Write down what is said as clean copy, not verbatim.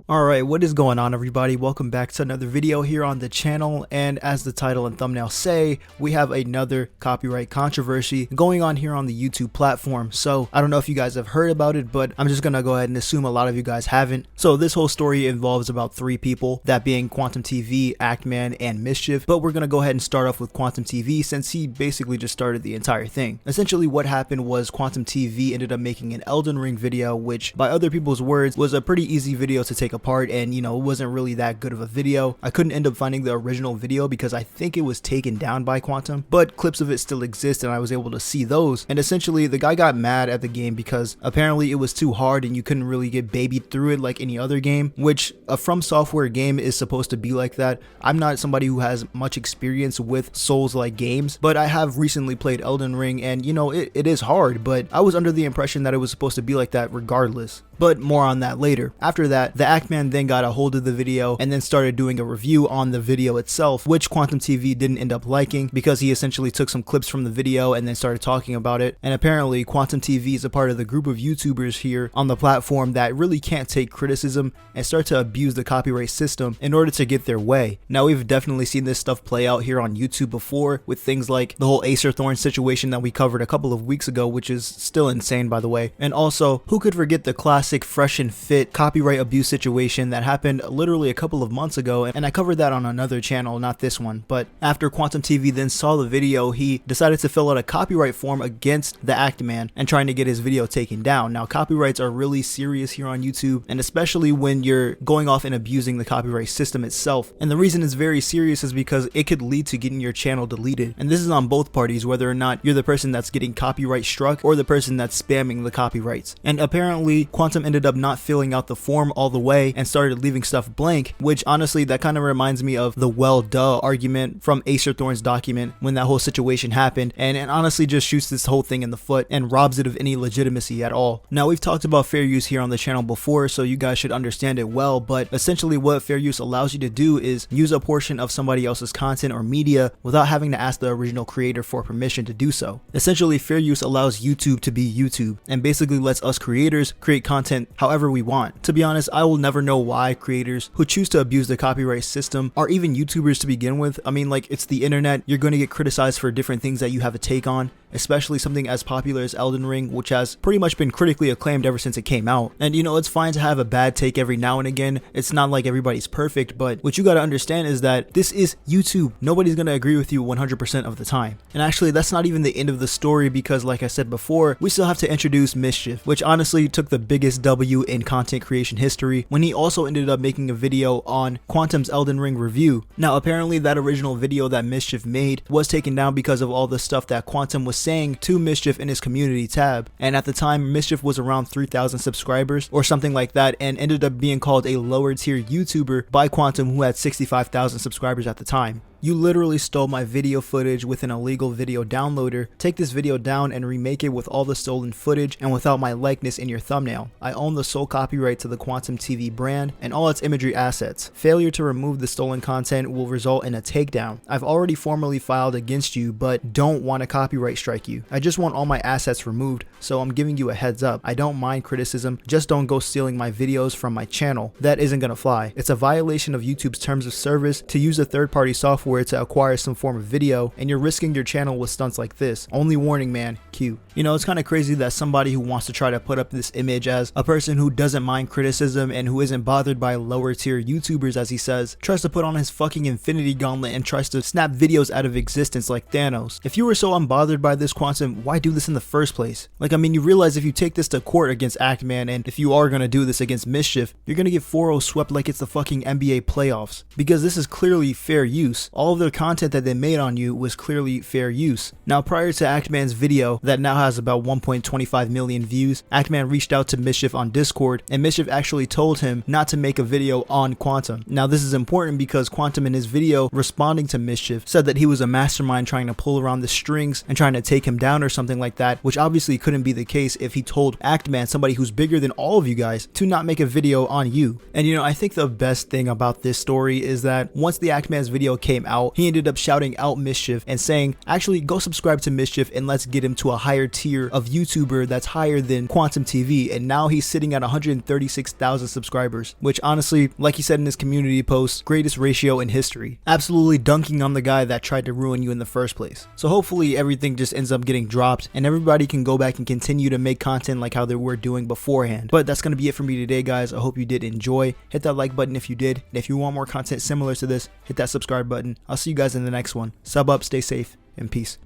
Alright, what is going on everybody? Welcome back to another video here on the channel, and as the title and thumbnail say, we have another copyright controversy going on here on the YouTube platform. So I don't know if you guys have heard about it, but I'm just gonna go ahead and assume a lot of you guys haven't. So this whole story involves about three people, that being Quantum TV, Actman, and Mischief, but we're gonna go ahead and start off with Quantum TV since he basically just started the entire thing. Essentially what happened was Quantum TV ended up making an Elden Ring video, which by other people's words was a pretty easy video to take apart, and it wasn't really that good of a video. I couldn't end up finding the original video because I think it was taken down by Quantum, but clips of it still exist and I was able to see those. And essentially the guy got mad at the game because apparently it was too hard and you couldn't really get babied through it like any other game, which a From Software game is supposed to be like that. I'm not somebody who has much experience with Souls-like games, but I have recently played Elden Ring, and it is hard, but I was under the impression that it was supposed to be like that regardless. But more on that later. After that, the Actman then got a hold of the video and then started doing a review on the video itself, which Quantum TV didn't end up liking because he essentially took some clips from the video and then started talking about it. And apparently Quantum TV is a part of the group of YouTubers here on the platform that really can't take criticism and start to abuse the copyright system in order to get their way. Now, we've definitely seen this stuff play out here on YouTube before with things like the whole Acer Thorn situation that we covered a couple of weeks ago, which is still insane by the way. And also, who could forget the classic Fresh and Fit copyright abuse situation that happened literally a couple of months ago, and I covered that on another channel, not this one. But after Quantum TV then saw the video, he decided to fill out a copyright form against the Actman and trying to get his video taken down. Now, copyrights are really serious here on YouTube, and especially when you're going off and abusing the copyright system itself. And the reason it's very serious is because it could lead to getting your channel deleted, and this is on both parties, whether or not you're the person that's getting copyright struck or the person that's spamming the copyrights. And apparently Quantum ended up not filling out the form all the way and started leaving stuff blank, which honestly that kind of reminds me of the well duh argument from Acer Thorn's document when that whole situation happened, and it honestly just shoots this whole thing in the foot and robs it of any legitimacy at all. Now, we've talked about fair use here on the channel before, so you guys should understand it well, but essentially what fair use allows you to do is use a portion of somebody else's content or media without having to ask the original creator for permission to do so. Essentially, fair use allows YouTube to be YouTube and basically lets us creators create content however we want. To be honest, I will never know why creators who choose to abuse the copyright system are even YouTubers to begin with. I mean, like, it's the internet. You're going to get criticized for different things that you have a take on, especially something as popular as Elden Ring, which has pretty much been critically acclaimed ever since it came out. And it's fine to have a bad take every now and again. It's not like everybody's perfect, but what you got to understand is that this is YouTube. Nobody's going to agree with you 100% of the time. And actually, that's not even the end of the story, because like I said before, we still have to introduce Mischief, which honestly took the biggest W in content creation history when he also ended up making a video on Quantum's Elden Ring review. Now, apparently that original video that Mischief made was taken down because of all the stuff that Quantum was saying to Mischief in his community tab, and at the time Mischief was around 3,000 subscribers or something like that, and ended up being called a lower tier YouTuber by Quantum, who had 65,000 subscribers at the time. You literally stole my video footage with an illegal video downloader. Take this video down and remake it with all the stolen footage and without my likeness in your thumbnail. I own the sole copyright to the Quantum TV brand and all its imagery assets. Failure to remove the stolen content will result in a takedown. I've already formally filed against you, but don't want to copyright strike you. I just want all my assets removed, so I'm giving you a heads up. I don't mind criticism, just don't go stealing my videos from my channel. That isn't gonna fly. It's a violation of YouTube's terms of service to use a third-party software to acquire some form of video, and you're risking your channel with stunts like this. Only warning, man. Q. It's kind of crazy that somebody who wants to try to put up this image as a person who doesn't mind criticism and who isn't bothered by lower tier YouTubers, as he says, tries to put on his fucking Infinity Gauntlet and tries to snap videos out of existence like Thanos. If you were so unbothered by this, Quantum, why do this in the first place? Like, I mean, you realize if you take this to court against Actman, and if you are gonna do this against Mischief, you're gonna get 4-0 swept like it's the fucking NBA playoffs, because this is clearly fair use. All of the content that they made on you was clearly fair use. Now, prior to Actman's video that now has about 1.25 million views, Actman reached out to Mischief on Discord, and Mischief actually told him not to make a video on Quantum. Now, this is important because Quantum in his video responding to Mischief said that he was a mastermind trying to pull around the strings and trying to take him down or something like that, which obviously couldn't be the case if he told Actman, somebody who's bigger than all of you guys, to not make a video on you. And I think the best thing about this story is that once the Actman's video came out. He ended up shouting out Mischief and saying, actually go subscribe to Mischief and let's get him to a higher tier of YouTuber that's higher than Quantum TV. And now he's sitting at 136,000 subscribers, which honestly, like he said in his community post, greatest ratio in history. Absolutely dunking on the guy that tried to ruin you in the first place. So hopefully everything just ends up getting dropped and everybody can go back and continue to make content like how they were doing beforehand. But that's going to be it for me today, guys. I hope you did enjoy. Hit that like button if you did. And if you want more content similar to this, hit that subscribe button. I'll see you guys in the next one. Sub up, stay safe, and peace.